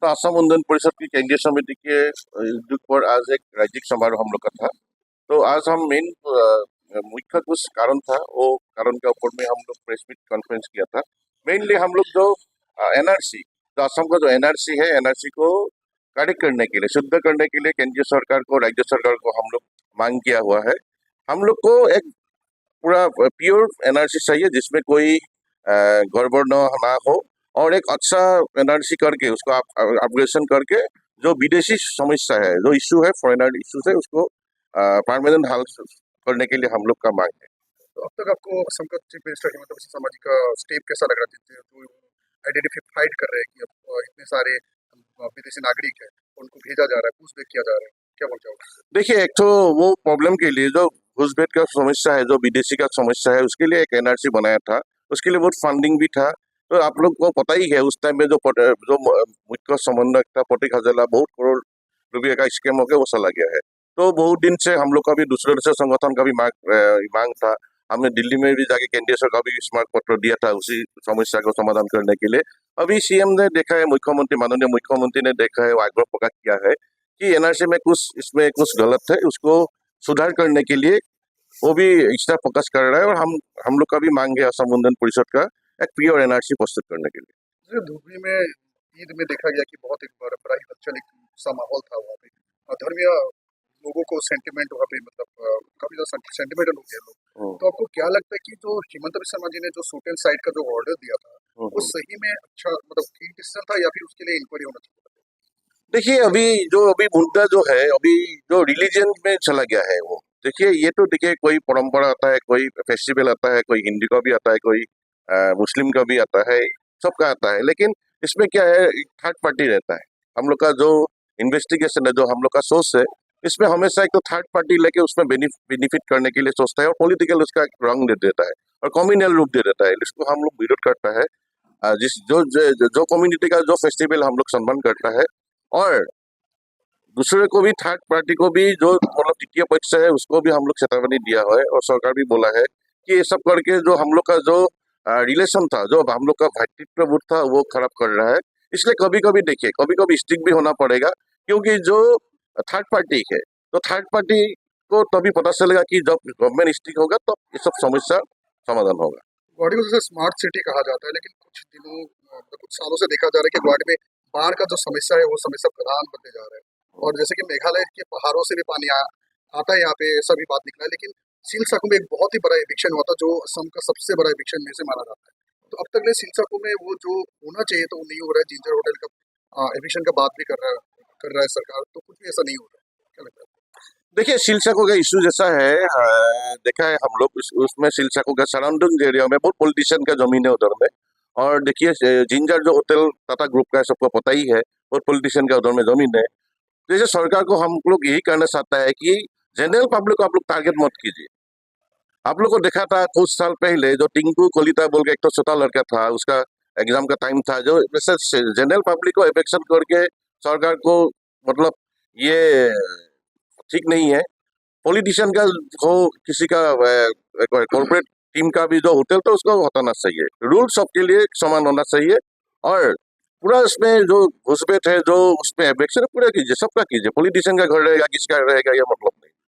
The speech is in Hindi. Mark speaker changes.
Speaker 1: तो असम उन्नयन परिषद की केंद्रीय समिति के उद्योग पर आज एक राज्यिक समारोह हम लोग का था। तो आज हम मेन मुख्य कुछ कारण था, वो कारण के ऊपर में हम लोग प्रेस मीट कॉन्फ्रेंस किया था। मेनली हम लोग जो एनआरसी, जो असम का जो एनआरसी है, एनआरसी को करेक्ट करने के लिए, शुद्ध करने के लिए केंद्रीय सरकार को, राज्य सरकार को हम लोग मांग किया हुआ है। हम लोग को एक पूरा प्योर एनआरसी चाहिए जिसमें कोई गड़बड़ ना हो, और एक अच्छा एनआरसी करके उसको अपग्रेडेशन करके जो विदेशी समस्या है, जो इशू है, फॉरेनर इशूज है, उसको परमानेंट हल करने के लिए हम लोग का मांग है।
Speaker 2: तो अब तक आपको असम का चीफ मिनिस्टर हिमंता बिस्वा शर्मा जी का स्टेप कैसा लग रहा है, जो आइडेंटिफाइड कर रहे हैं कि अब इतने सारे विदेशी नागरिक है उनको भेजा जा रहा है, पूछताछ किया जा रहा है, क्या बोल जाओगे?
Speaker 1: देखिए, एक तो वो प्रॉब्लम के लिए जो घुसपैठ का समस्या है, जो विदेशी का समस्या है, उसके लिए एक एनआरसी बनाया था। उसके लिए बहुत फंडिंग भी था। तो आप लोग को पता ही है उस टाइम में जो मुख्य समन्वयक था प्रतीक हजेला, बहुत करोड़ रुपये का स्कैम होकर वो चला गया है। तो बहुत दिन से हम लोग का भी दूसरे संगठन का भी मांग था। हमने दिल्ली में भी जाके केंद्रीय सरकार भी स्मारक पत्र दिया था उसी समस्या को समाधान करने के लिए। अभी सीएम ने देखा है, मुख्यमंत्री, माननीय मुख्यमंत्री ने देखा है, वो आग्रह प्रकट किया है कि एनआरसी में इसमें कुछ गलत है, उसको सुधार करने के लिए वो भी एक्स्ट्रा फोकस कर रहा है। और हम लोग का भी मांग है असम उन्नयन परिषद का एक प्योर एनआरसी प्रस्तुत करने के लिए।
Speaker 2: जैसे धुबरी में ईद में देखा गया कि बहुत एक बड़ा ही हलचल सा माहौल था वहाँ पे, धर्मीय लोगों को सेंटिमेंट वहाँ पे, मतलब काफी ज्यादा सेंटिमेंटल हो गया लोग। तो आपको क्या लगता है कि जो हिमंता बिस्वा शर्मा जी ने जो शूट एंड साइड का जो ऑर्डर दिया था, वो सही में अच्छा, मतलब ठीक डिसीजन था, या फिर उसके लिए इंक्वायरी होना चाहिए?
Speaker 1: देखिए, अभी मुद्दा जो है, अभी जो रिलीजन में चला गया है, वो देखिए, ये तो देखिए, कोई परंपरा आता है, कोई फेस्टिवल आता है, कोई हिंदी का भी आता है, कोई मुस्लिम का भी आता है, सबका आता है। लेकिन इसमें क्या है, थर्ड पार्टी रहता है। हम लोग का जो इन्वेस्टिगेशन है, जो हम लोग का सोर्स है, इसमें हमेशा एक तो थर्ड पार्टी लेके उसमें बेनिफिट करने के लिए सोचता है, और पॉलिटिकल उसका रंग दे देता है और कम्युनल रूप दे देता है। इसको हम लोग विरोध करता है। जिस जो कम्युनिटी का जो फेस्टिवल हम लोग सम्मान करता है, और दूसरे को भी, थर्ड पार्टी को भी, जो मतलब तृतीय पक्ष है, उसको भी हम लोग चेतावनी दिया है, और सरकार भी बोला है कि ये सब करके जो हम लोग का जो रिलेशन था, जो हम लोग का भातृत्वबोध था, वो खराब कर रहा है। इसलिए कभी कभी देखिए, कभी कभी स्टिक भी होना पड़ेगा, क्योंकि जो थर्ड पार्टी है, तो थर्ड पार्टी को तभी पता चलेगा कि जब गवर्नमेंट स्टिक होगा तब ये सब समस्या समाधान होगा।
Speaker 2: गुवाहाटी को जैसे स्मार्ट सिटी कहा जाता है, लेकिन कुछ दिनों, कुछ सालों से देखा जा रहा है कि गुवाहाटी में बाढ़ का जो समस्या है वो समस्या प्रधान बनते जा रहा है। और जैसे कि मेघालय के पहाड़ों से भी पानी आता है यहाँ पे, ऐसा भी बात निकला है। लेकिन सिलसाकू में एक बहुत ही बड़ा एविक्शन हुआ था, जो असम का सबसे बड़ा एविक्शन में से माना जाता है। तो अब तक सिलसाकू में वो जो होना चाहिए तो वो नहीं हो रहा है। जिंजर होटल का एविक्शन का बात भी कर रहा है सरकार, तो कुछ भी ऐसा नहीं हो रहा है। क्या लगता है?
Speaker 1: देखिए, सिलसाको का इशू जैसा है, देखा है हम लोग, उसमें सिलसाको का सराउंडिंग एरिया में बहुत पॉलिटिशियन का जमीन है उधर में। और देखिए, जिंजर जो होटल टाटा ग्रुप का है, सबको पता ही है, बहुत पॉलिटिशियन का उधर में जमीन है। जैसे सरकार को हम लोग यही करना चाहता है कि जनरल पब्लिक को आप लोग टारगेट मत कीजिए। आप लोग को देखा था कुछ साल पहले, जो टिंकू कोलिता बोल के एक तो छोटा लड़का था, उसका एग्जाम का टाइम था, जो वैसे जनरल पब्लिक को इफेक्शन करके सरकार को, मतलब ये ठीक नहीं है। पॉलिटिशियन का हो, किसी का कॉर्पोरेट टीम का भी जो होटल, तो उसको हटाना चाहिए। रूल सबके लिए समान होना चाहिए, और पूरा इसमें जो घुसपैठ है, जो उसमें एवेक्शन पूरा कीजिए, सबका कीजिए। पॉलिटिशियन का घर रहेगा, किसका रहेगा, ये मतलब नहीं।